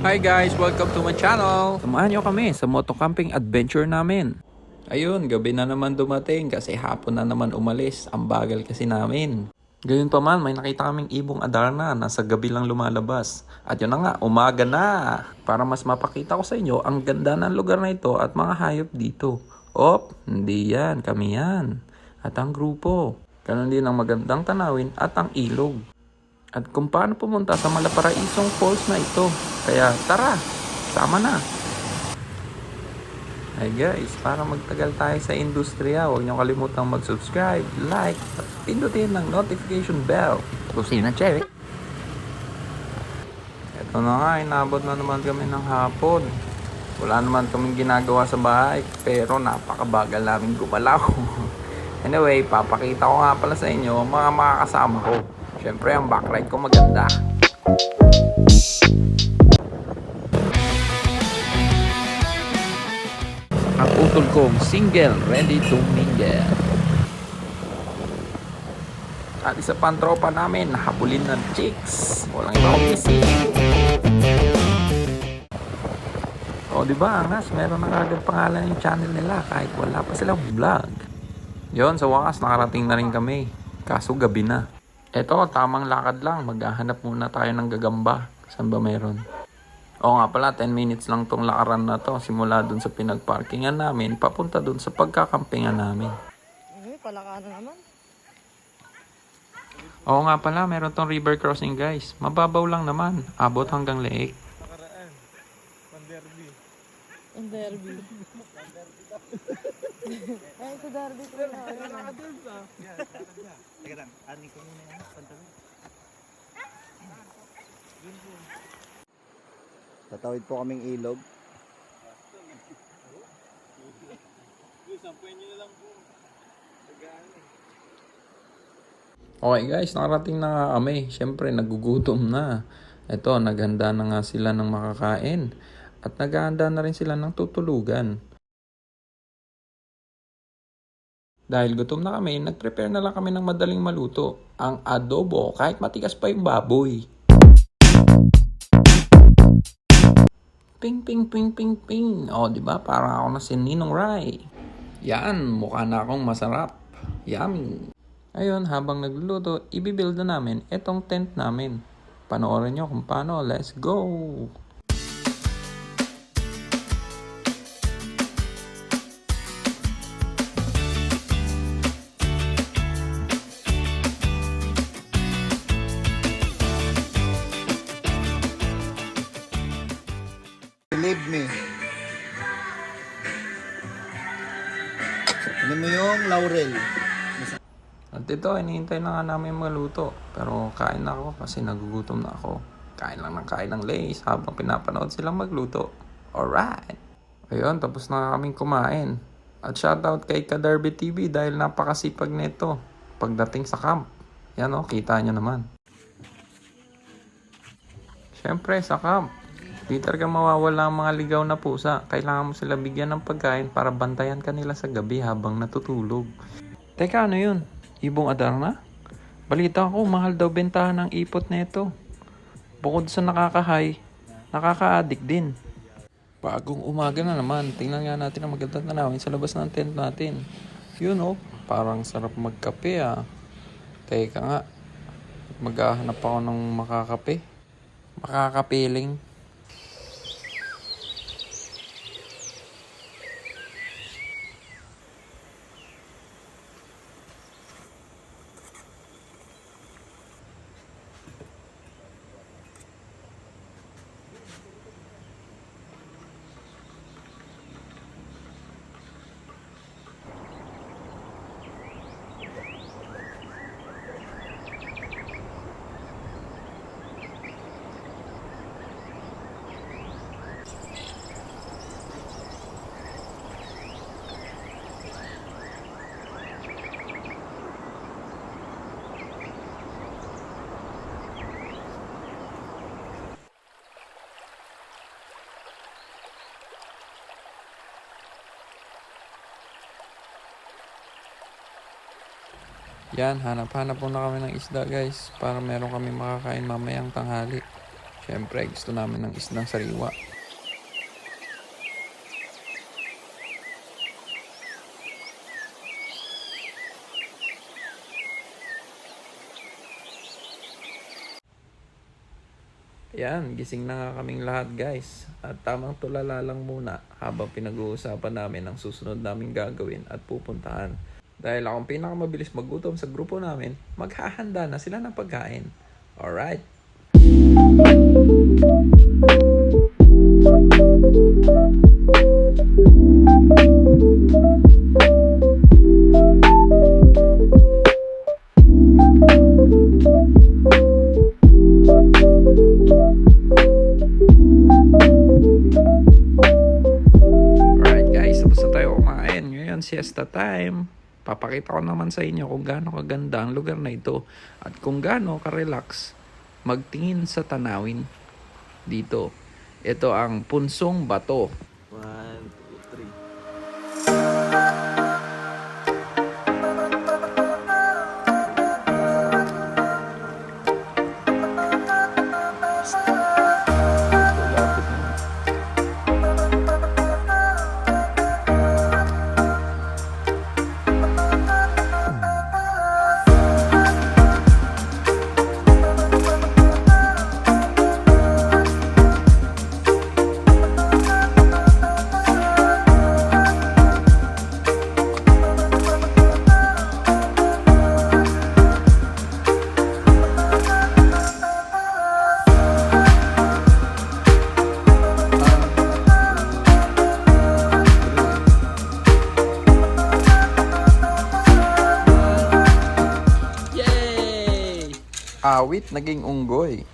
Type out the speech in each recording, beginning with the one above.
Hi guys! Welcome to my channel! Samahan nyo kami sa motocamping adventure namin. Ayun, gabi na naman dumating kasi hapon na naman umalis. Ang bagal kasi namin. Gayun pa man, may nakita kaming ibong Adarna na sa gabi lang lumalabas. At yun na nga, umaga na! Para mas mapakita ko sa inyo ang ganda ng lugar na ito at mga hayop dito. Hindi yan, kami yan. At ang grupo. Ganon din ang magandang tanawin at ang ilog. At kung paano pumunta sa Malaparaisong Falls na ito. Kaya tara, sama na. Hey guys, para magtagal tayo sa industriya, huwag niyo kalimutang mag-subscribe, like, at pindutin ng notification bell. Pusin na cherry. Ito na nga, inabot na naman kami ng hapon. Wala naman kaming ginagawa sa bahay, pero napakabagal namin gumalaw. Anyway, papakita ko nga pala sa inyo ang mga makakasama ko. Siyempre, ang backlight ko maganda. Ang utol kong single, ready to mingle. At isa pang tropa namin, habulin ng chicks. Walang ibang busy. O diba, angas, meron na agad pangalan yung channel nila kahit wala pa silang vlog. Yon, sa wakas, nakarating na rin kami. Kaso gabi na. Eto, tamang lakad lang. Maghahanap muna tayo ng gagamba. Saan ba meron? Oo nga pala, 10 minutes lang tong lakaran na to. Simula dun sa pinagparkingan namin, papunta dun sa pagkakampingan namin. Palakano naman. Oo nga pala, meron tong river crossing guys. Mababaw lang naman. Abot hanggang leeg. Nakaraan. Panderby. Ang derby. Ay, sa derby ko na. Nakadun sa. Teka lang, ani ko muna yan. Pantabi. Tatawid po kaming ilog. Sampuin nyo na lang po. Okay guys, nakarating na nga kami. Siyempre, nagugutom na. Ito, naghanda na nga sila ng makakain. At naghahanda na rin sila ng tutulugan. Dahil gutom na kami, nag-prepare na lang kami ng madaling maluto. Ang adobo, kahit matigas pa yung baboy. Ping, ping, ping, ping, ping. O, diba? Parang ako na si Ninong Rai. Yan, mukha na akong masarap. Yummy. Ayun, habang nagluluto, ibibuild na namin itong tent namin. Panoorin nyo kung paano. Let's go! Believe me. Ano mo yung laurel? At ito, hinihintay na nga namin maluto. Pero kain na ako kasi nagugutom na ako. Kain lang ng kain ng Lays habang pinapanood silang magluto. Alright! Ayun, tapos na kaming kumain. At shoutout kay Kaderby TV dahil napakasipag nito pagdating sa camp. Yan o, kita nyo naman. Siyempre, sa camp. Di talaga mawawala ang mga ligaw na pusa. Kailangan mo sila bigyan ng pagkain para bantayan kanila sa gabi habang natutulog. Teka, ano yun? Ibong Adarna? Balita ko, mahal daw bentahan ng ipot nito. Bukod sa nakakahay, nakaka-addict din. Bagong umaga na naman, tingnan nga natin ang magandang tanawin sa labas ng tent natin. Yun oh, parang sarap magkape ah. Teka nga, maghahanap ako ng makakape. Makakapiling. Yan, hanap-hanap muna kami ng isda guys para meron kami makakain mamayang tanghali. Siyempre, gusto namin ng isdang sariwa. Yan, gising na nga kaming lahat guys. At tamang tulala lang muna habang pinag-uusapan namin ang susunod naming gagawin at pupuntahan. Dahil akong pinakamabilis maggutom sa grupo namin, maghahanda na sila ng pagkain. Alright? Siesta time. Papakita ko naman sa inyo kung gaano kaganda ang lugar na ito at kung gaano ka-relax magtingin sa tanawin dito. Ito ang Punsong Bato. 1, 2, 3. Awit naging unggoy.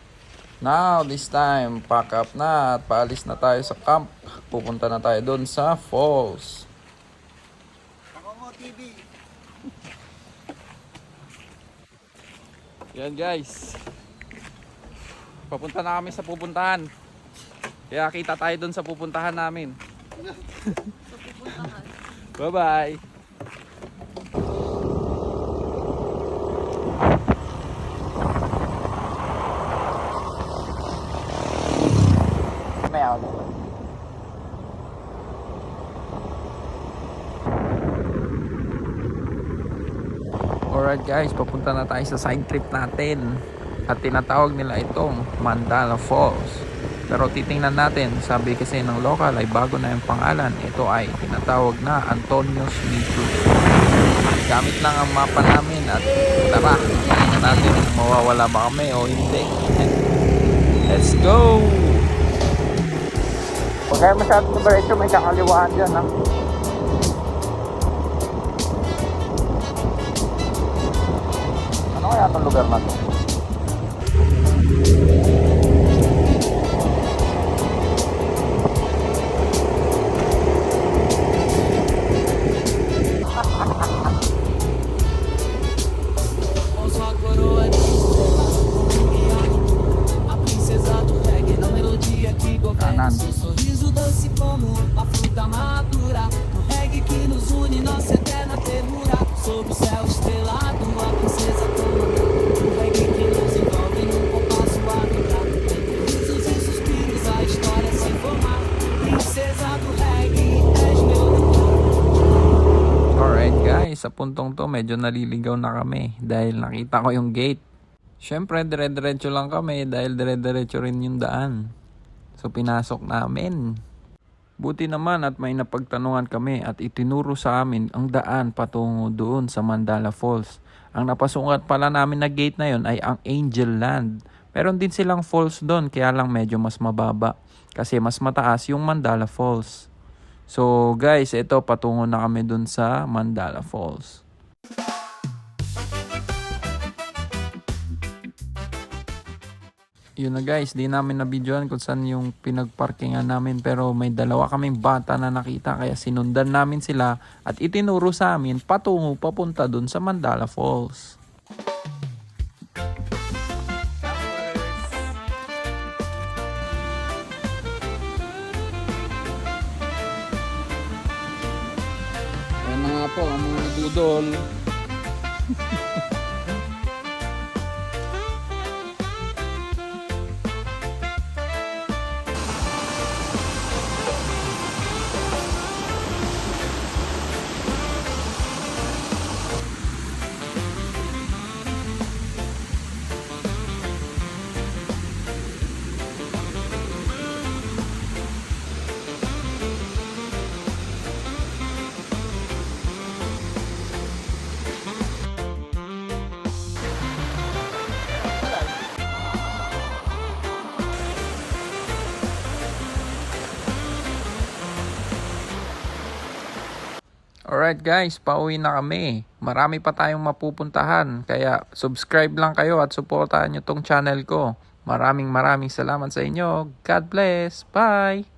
Now, this time, pack up na at paalis na tayo sa camp. Pupunta na tayo doon sa falls. Ako mo, TV. Yan guys. Papunta na kami sa pupuntahan. Kaya kita tayo doon sa pupuntahan namin. Bye-bye. Alright guys, papunta na tayo sa side trip natin. At tinatawag nila itong Mandala Falls. Pero titingnan natin, sabi kasi ng local ay bago na yung pangalan. Ito ay tinatawag na Antonio's Mitu. Gamit lang ang mapa namin at tara, tingnan natin kung mawawala ba kami o hindi. Let's go! Huwag kayo masyadong nabaretso, may kakaliwaan dyan ha. Ano kaya itong lugar na to? Kanan. Sorriso doce como a fruta madura. No reggae que nos une, nossa eterna ternura. Sob o céu estrelado, a princesa toda. No reggae que nos envolve num compasso a vibrar. Entre risos e suspiros, a história se formar. Princesa do reggae, és meu lugar. Alright guys, sa puntong to medyo naliligaw na kami dahil nakita ko yung gate. Syempre dire-diretso lang kami dahil dire-diretso rin yung daan. So pinasok namin. Buti naman at may napagtanungan kami at itinuro sa amin ang daan patungo doon sa Mandala Falls. Ang napasungat pala namin na gate na yon ay ang Angel Land. Meron din silang falls doon kaya lang medyo mas mababa kasi mas mataas yung Mandala Falls. So guys, ito patungo na kami doon sa Mandala Falls. Yun na guys, di namin na-videoan kung saan yung pinagparkingan namin pero may dalawa kaming bata na nakita kaya sinundan namin sila at itinuro sa amin patungo papunta dun sa Mandala Falls. Ayan na nga po ang mga nagudol. Alright guys, pauwi na kami. Marami pa tayong mapupuntahan. Kaya subscribe lang kayo at supportahan nyo tong channel ko. Maraming salamat sa inyo. God bless. Bye!